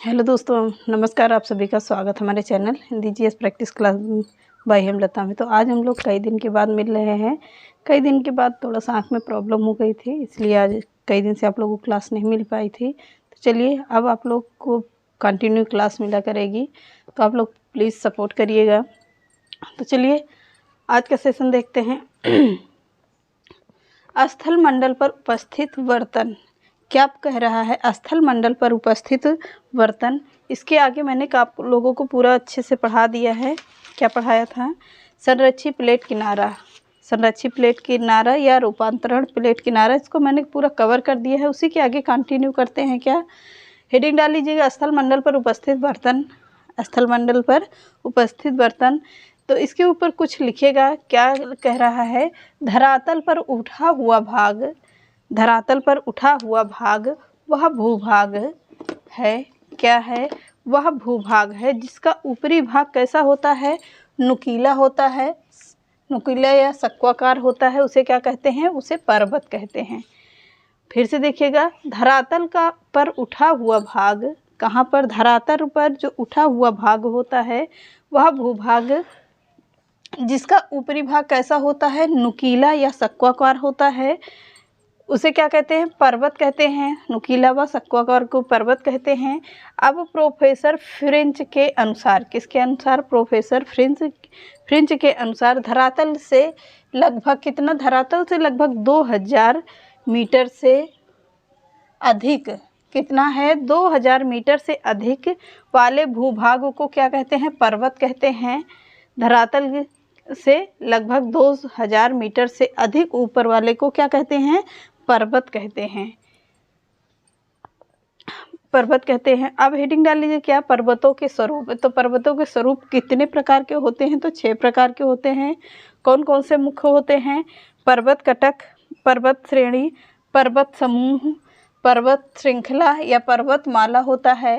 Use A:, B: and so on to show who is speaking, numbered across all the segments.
A: Hello दोस्तों, नमस्कार। आप सभी का स्वागत हमारे channel Hindi GS practice class by Hemlata में। तो आज हम लोग कई दिन के बाद मिल रहे हैं। कई दिन के बाद थोड़ा सा आँख में प्रॉब्लम हो गई थी, इसलिए आज कई दिन से आप लोगों को क्लास नहीं मिल पाई थी। तो चलिए, अब आप लोग को कंटिन्यू क्लास मिला करेगी, तो आप लोग प्लीज़ सपोर्ट करिएगा। तो चलिए आज का सेशन देखते हैं। स्थल मंडल पर उपस्थित वर्तन क्या कह रहा है? स्थल मंडल पर उपस्थित वर्तन। इसके आगे मैंने आप लोगों को पूरा अच्छे से पढ़ा दिया है। क्या पढ़ाया था? संरक्षित प्लेट किनारा, संरक्षित प्लेट किनारा या रूपांतरण प्लेट किनारा, इसको मैंने पूरा कवर कर दिया है। उसी के आगे कंटिन्यू करते हैं। क्या हेडिंग डाल लीजिएगा? स्थल मंडल पर उपस्थित बर्तन, स्थल मंडल पर उपस्थित बर्तन। तो इसके ऊपर कुछ लिखेगा। क्या कह रहा है? धरातल पर उठा हुआ भाग, धरातल पर उठा हुआ भाग वह भूभाग है। क्या है? वह भूभाग है जिसका ऊपरी भाग कैसा होता है? नुकीला होता है, नुकीला या शंक्वाकार होता है। उसे क्या कहते हैं? उसे पर्वत कहते हैं। फिर से देखिएगा, धरातल का पर उठा हुआ भाग, कहाँ पर? धरातल पर जो उठा हुआ भाग होता है वह भूभाग जिसका ऊपरी भाग कैसा होता है? नुकीला या शंक्वाकार होता है, उसे क्या कहते हैं? पर्वत कहते हैं। नुकीला व शंक्वाकार को पर्वत कहते हैं। अब प्रोफेसर फ्रिंच के अनुसार, किसके अनुसार? प्रोफेसर फ्रिंच के अनुसार धरातल से लगभग कितना? धरातल से लगभग 2000 मीटर से अधिक, कितना है? 2000 मीटर से अधिक वाले भूभाग को क्या कहते हैं? पर्वत कहते हैं। धरातल से लगभग 2000 मीटर से अधिक ऊपर वाले को क्या कहते हैं? पर्वत कहते हैं, पर्वत कहते हैं। अब हेडिंग डाल लीजिए। क्या? पर्वतों के स्वरूप। तो पर्वतों के स्वरूप कितने प्रकार के होते हैं? तो 6 प्रकार के होते हैं। कौन कौन से मुख्य होते हैं? पर्वत कटक, पर्वत श्रेणी, पर्वत समूह, पर्वत श्रृंखला या पर्वत माला होता है,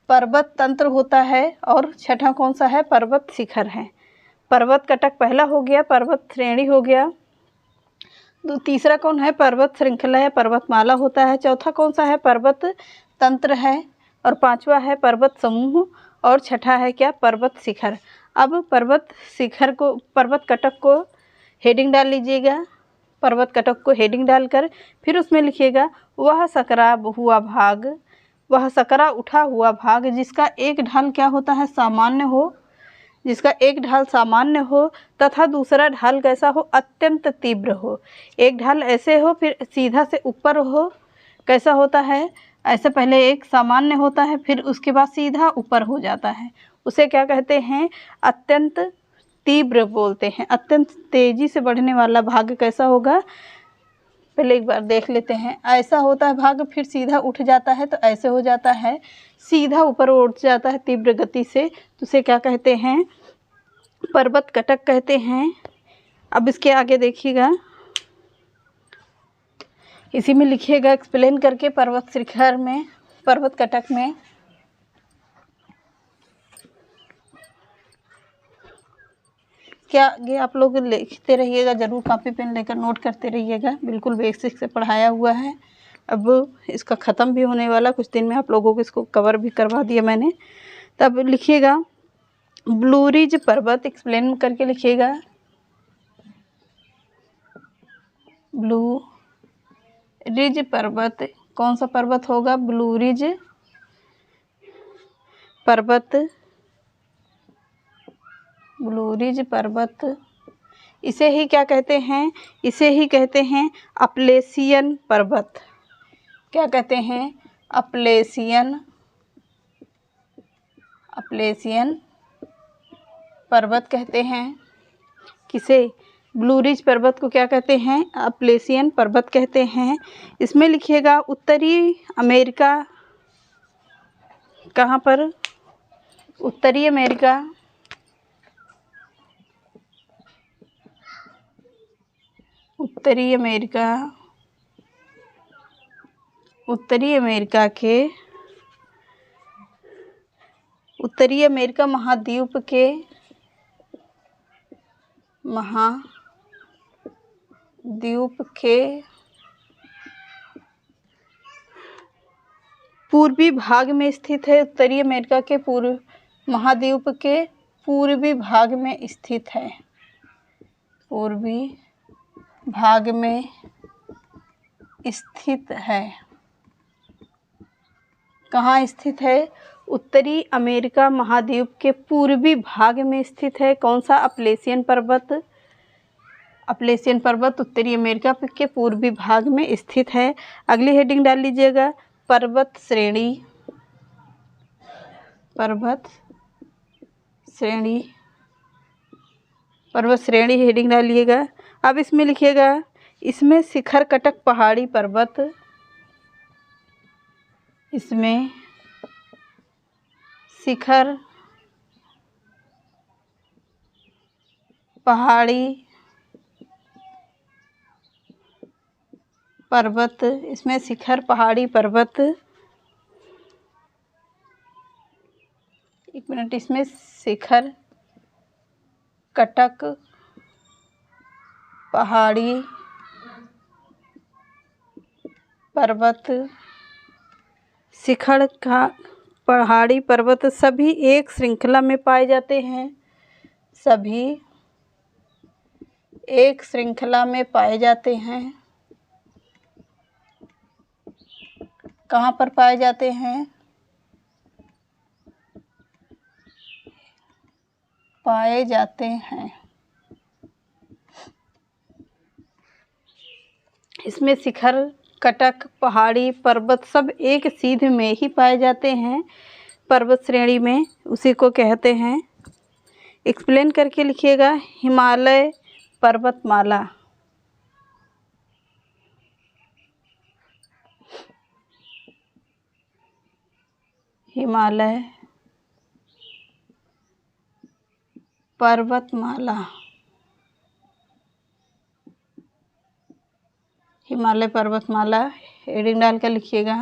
A: पर्वत तंत्र होता है, और छठा कौन सा है? पर्वत शिखर है। पर्वत कटक पहला हो गया, पर्वत श्रेणी हो गया, तो तीसरा कौन है? पर्वत श्रृंखला या पर्वतमाला होता है। चौथा कौन सा है? पर्वत तंत्र है, और पांचवा है पर्वत समूह, और छठा है क्या? पर्वत शिखर। अब पर्वत शिखर को, पर्वत कटक को हेडिंग डाल लीजिएगा। पर्वत कटक को हेडिंग डालकर फिर उसमें लिखिएगा वह सकरा हुआ भाग, वह सकरा उठा हुआ भाग जिसका एक ढाल क्या होता है? सामान्य हो, जिसका एक ढाल सामान्य हो तथा दूसरा ढाल कैसा हो? अत्यंत तीव्र हो। एक ढाल ऐसे हो, फिर सीधा से ऊपर हो, कैसा होता है? ऐसे पहले एक सामान्य होता है, फिर उसके बाद सीधा ऊपर हो जाता है। उसे क्या कहते हैं? अत्यंत तीव्र बोलते हैं। अत्यंत तेजी से बढ़ने वाला भाग कैसा होगा? पहले एक बार देख लेते हैं। ऐसा होता है भाग, फिर सीधा उठ जाता है, तो ऐसे हो जाता है, सीधा ऊपर उठ जाता है तीव्र गति से, तो उसे क्या कहते हैं? पर्वत कटक कहते हैं। अब इसके आगे देखिएगा, इसी में लिखिएगा एक्सप्लेन करके पर्वत शिखर में, पर्वत कटक में। क्या आगे आप लोग लिखते रहिएगा, ज़रूर कॉपी पेन लेकर नोट करते रहिएगा। बिल्कुल बेसिक से पढ़ाया हुआ है। अब इसका ख़त्म भी होने वाला, कुछ दिन में आप लोगों को इसको कवर भी करवा दिया मैंने। तब लिखिएगा ब्लू रिज पर्वत, एक्सप्लेन करके लिखिएगा। ब्लू रिज पर्वत कौन सा पर्वत होगा? ब्लू रिज पर्वत, ब्लू रिज पर्वत। इसे ही क्या कहते हैं? इसे ही कहते हैं अपलेशियन पर्वत। क्या कहते हैं? अपलेशियन, अपलेशियन पर्वत कहते हैं। किसे? ब्लू रिज पर्वत को क्या कहते हैं? अपलेशियन पर्वत कहते हैं। इसमें लिखिएगा उत्तरी अमेरिका, कहाँ पर? उत्तरी अमेरिका, उत्तरी अमेरिका, उत्तरी अमेरिका के, उत्तरी अमेरिका महाद्वीप के, महाद्वीप के पूर्वी भाग में स्थित है। उत्तरी अमेरिका के पूर्व महाद्वीप के पूर्वी भाग में स्थित है। पूर्वी भाग में स्थित है। कहाँ स्थित है? उत्तरी अमेरिका महाद्वीप के पूर्वी भाग में स्थित है। कौन सा? अपलेशियन पर्वत। अपलेशियन पर्वत उत्तरी अमेरिका के पूर्वी भाग में स्थित है। अगली हेडिंग डाल लीजिएगा, पर्वत श्रेणी। पर्वत श्रेणी, पर्वत श्रेणी हेडिंग डालिएगा। अब इसमें लिखिएगा, इसमें शिखर कटक पहाड़ी पर्वत, इसमें शिखर पहाड़ी पर्वत, इसमें शिखर पहाड़ी पर्वत, एक मिनट, इसमें शिखर कटक पहाड़ी पर्वत, शिखर का पहाड़ी पर्वत सभी एक श्रृंखला में पाए जाते हैं। सभी एक श्रृंखला में पाए जाते हैं। कहाँ पर पाए जाते हैं? पाए जाते हैं। इसमें शिखर कटक पहाड़ी पर्वत सब एक सीध में ही पाए जाते हैं। पर्वत श्रेणी में उसी को कहते हैं। एक्सप्लेन करके लिखिएगा, हिमालय पर्वतमाला। हिमालय पर्वतमाला, हिमालय पर्वतमाला हेडिंग डाल कर लिखिएगा।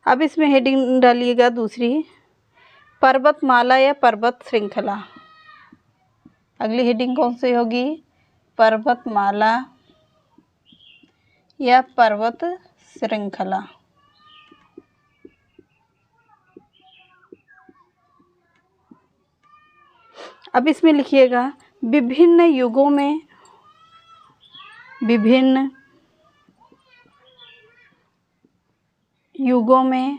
A: अब इसमें हेडिंग डालिएगा दूसरी, पर्वतमाला या पर्वत श्रृंखला। अगली हेडिंग कौन सी होगी? पर्वतमाला या पर्वत श्रृंखला। अब इसमें लिखिएगा, विभिन्न युगों में, विभिन्न युगों में,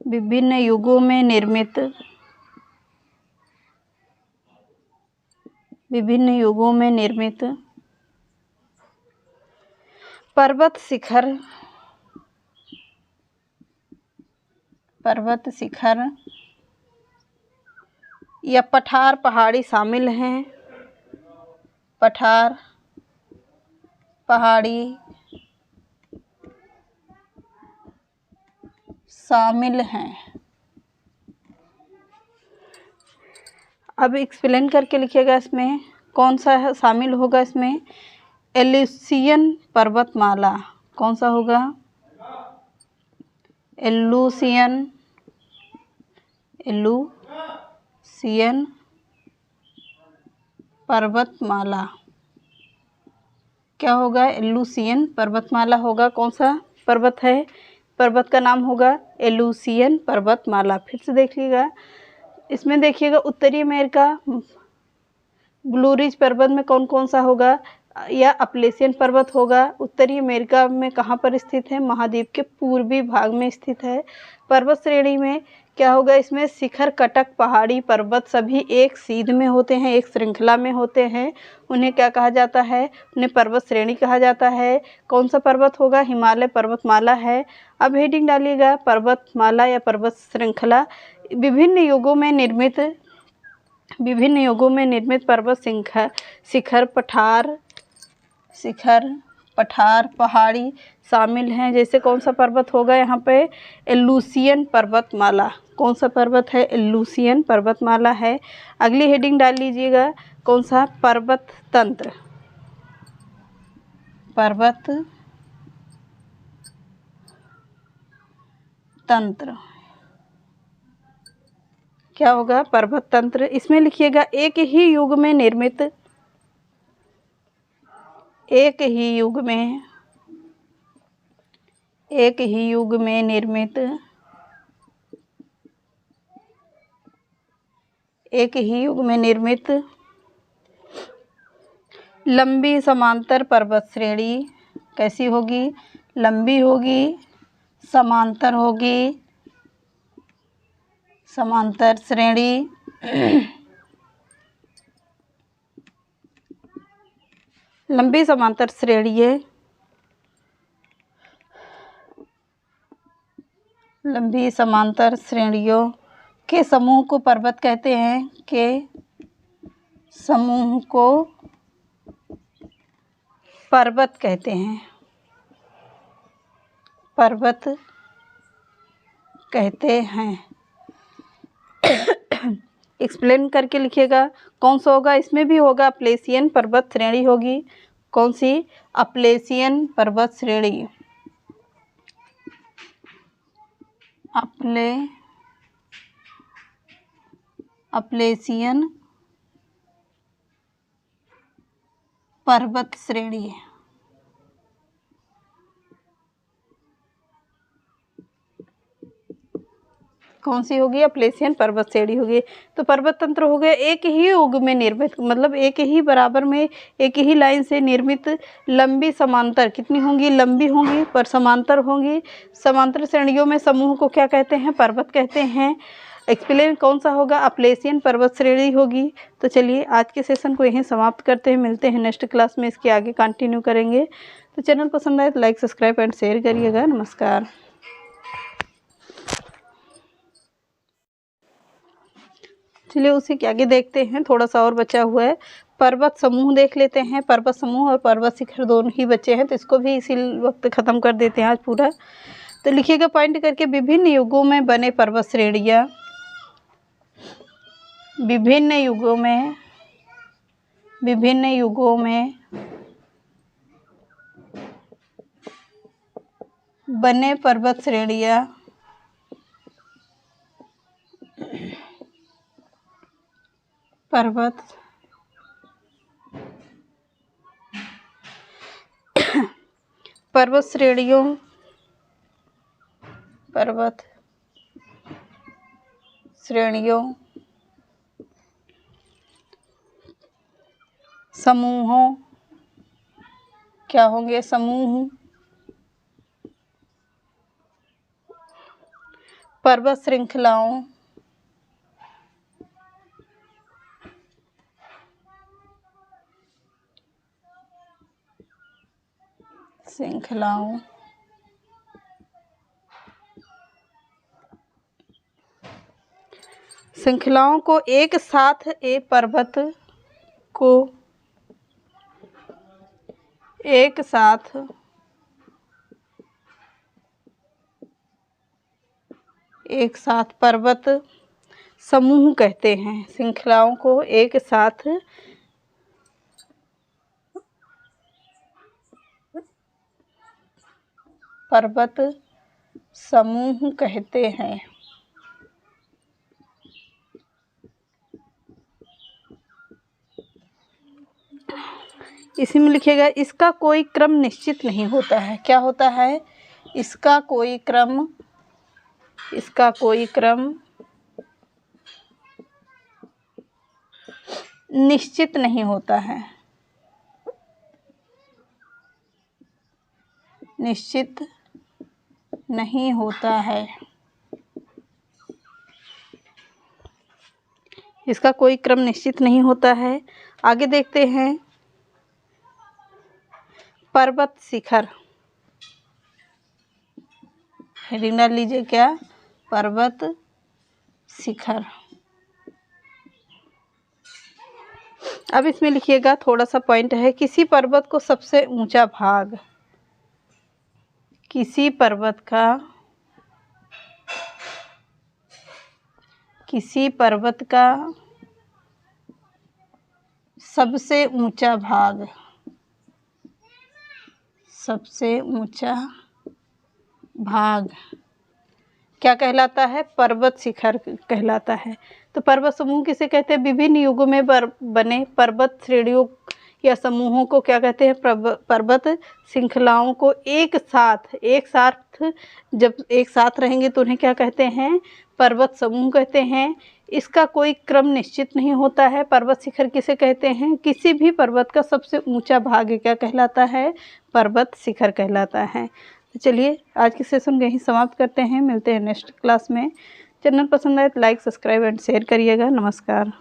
A: विभिन्न युगों में निर्मित, विभिन्न युगों में निर्मित पर्वत शिखर, पर्वत शिखर या पठार पहाड़ी शामिल हैं। पठार पहाड़ी शामिल हैं। अब एक्सप्लेन करके लिखिएगा, इसमें कौन सा है शामिल होगा? इसमें एल्यूसियन पर्वतमाला। कौन सा होगा? एल्यूसियन, एल्यूसियन पर्वतमाला। क्या होगा? एल्यूसियन पर्वतमाला होगा। कौन सा पर्वत है? पर्वत का नाम होगा एल्यूसियन पर्वतमाला। फिर से देखिएगा, इसमें देखिएगा उत्तरी अमेरिका ब्लू रिज पर्वत में कौन कौन सा होगा? या अपलेशियन पर्वत होगा। उत्तरी अमेरिका में कहाँ पर स्थित है? महाद्वीप के पूर्वी भाग में स्थित है। पर्वत श्रेणी में क्या होगा? इसमें शिखर कटक पहाड़ी पर्वत सभी एक सीध में होते हैं, एक श्रृंखला में होते हैं। उन्हें क्या कहा जाता है? उन्हें पर्वत श्रेणी कहा जाता है। कौन सा पर्वत होगा? हिमालय पर्वतमाला है। अब हेडिंग डालिएगा, पर्वतमाला या पर्वत श्रृंखला विभिन्न युगों में निर्मित, विभिन्न युगों में निर्मित पर्वत शिखर पठार पहाड़ी शामिल हैं। जैसे कौन सा पर्वत होगा यहाँ पे? एल्यूसियन पर्वतमाला। कौन सा पर्वत है? एल्यूसियन पर्वतमाला है। अगली हेडिंग डाल लीजिएगा, कौन सा? पर्वत तंत्र। पर्वत तंत्र क्या होगा? पर्वत तंत्र। इसमें लिखिएगा, एक ही युग में निर्मित, एक ही युग में एक ही युग में निर्मित, एक ही युग में निर्मित लंबी समांतर पर्वत श्रेणी कैसी होगी? लंबी होगी, समांतर होगी, समांतर श्रेणी लंबी समांतर श्रेणी है, लंबी समांतर श्रेणियों के समूह को पर्वत कहते हैं, के समूह को पर्वत कहते हैं, पर्वत कहते हैं। एक्सप्लेन करके लिखिएगा। कौन सा होगा? इसमें भी होगा अपलेशियन पर्वत श्रेणी होगी। कौन सी? अपलेशियन पर्वत श्रेणी, अपलेशियन पर्वत श्रेणी। कौन सी होगी? अपलेशियन पर्वत श्रेणी होगी। तो पर्वत तंत्र हो गया एक ही युग में निर्मित, मतलब एक ही बराबर में एक ही लाइन से निर्मित लंबी समांतर, कितनी होंगी? लंबी होंगी पर समांतर होंगी। समांतर श्रेणियों में समूह को क्या कहते हैं? पर्वत कहते हैं। एक्सप्लेन कौन सा होगा? अपलेशियन पर्वत श्रेणी होगी। तो चलिए आज के सेशन को यहीं समाप्त करते हैं, मिलते हैं नेक्स्ट क्लास में, इसके आगे कंटिन्यू करेंगे। तो चैनल पसंद आए तो लाइक, सब्सक्राइब एंड शेयर करिएगा। नमस्कार। चलिए उसी के आगे देखते हैं, थोड़ा सा और बचा हुआ है। पर्वत समूह देख लेते हैं। पर्वत समूह और पर्वत शिखर दोनों ही बचे हैं, तो इसको भी इसी वक्त ख़त्म कर देते हैं आज पूरा। तो लिखिएगा पॉइंट करके, विभिन्न युगों में बने पर्वत श्रेणियाँ, विभिन्न युगों में बने पर्वत श्रेणियाँ पर्वत श्रेणियों समूहों, क्या होंगे? समूह पर्वत श्रृंखलाओं श्रृंखलाओं को एक साथ एक साथ पर्वत समूह कहते हैं। श्रृंखलाओं को एक साथ पर्वत समूह कहते हैं। इसी में लिखिएगा, इसका कोई क्रम निश्चित नहीं होता है। क्या होता है? इसका कोई क्रम निश्चित नहीं होता है। निश्चित नहीं होता है। इसका कोई क्रम निश्चित नहीं होता है। आगे देखते हैं, पर्वत शिखर। हेडिंग डाल लीजिए, क्या? पर्वत शिखर। अब इसमें लिखिएगा, थोड़ा सा पॉइंट है, किसी पर्वत को सबसे ऊंचा भाग, किसी पर्वत का सबसे ऊंचा भाग, क्या कहलाता है? पर्वत शिखर कहलाता है। तो पर्वत समूह किसे कहते हैं? विभिन्न युगों में बने पर्वत श्रेणियों या समूहों को क्या कहते हैं? पर्वत श्रृंखलाओं को एक साथ जब एक साथ रहेंगे तो उन्हें क्या कहते हैं? पर्वत समूह कहते हैं। इसका कोई क्रम निश्चित नहीं होता है। पर्वत शिखर किसे कहते हैं? किसी भी पर्वत का सबसे ऊंचा भाग क्या कहलाता है? पर्वत शिखर कहलाता है। तो चलिए आज के सेशन को यहीं समाप्त करते हैं। मिलते हैं नेक्स्ट क्लास में। चैनल पसंद आए तो लाइक, सब्सक्राइब एंड शेयर करिएगा। नमस्कार।